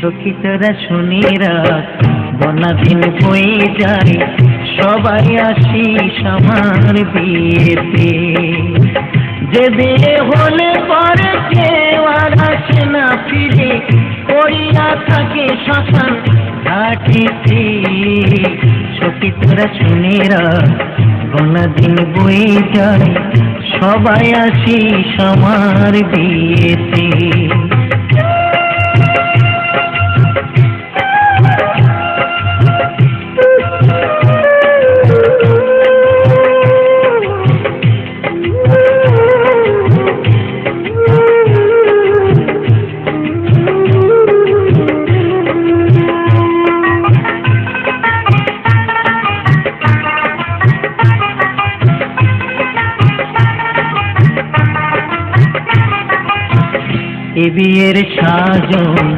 সখী তোরা শুনি রাত বনা দিন বয়ে যায় সবাই আসিস আমার বিয়েতে। যে বিয়ে হলে পরে কেউ আর আসে না ফিরে, পড়িয়া থাকে শ্মশান ঘাটিতে। সখী তোরা শুনি রাত বনা দিন বয়ে যায় সবাই আসিস আমার বিয়েতে। এ বিয়ের সাজন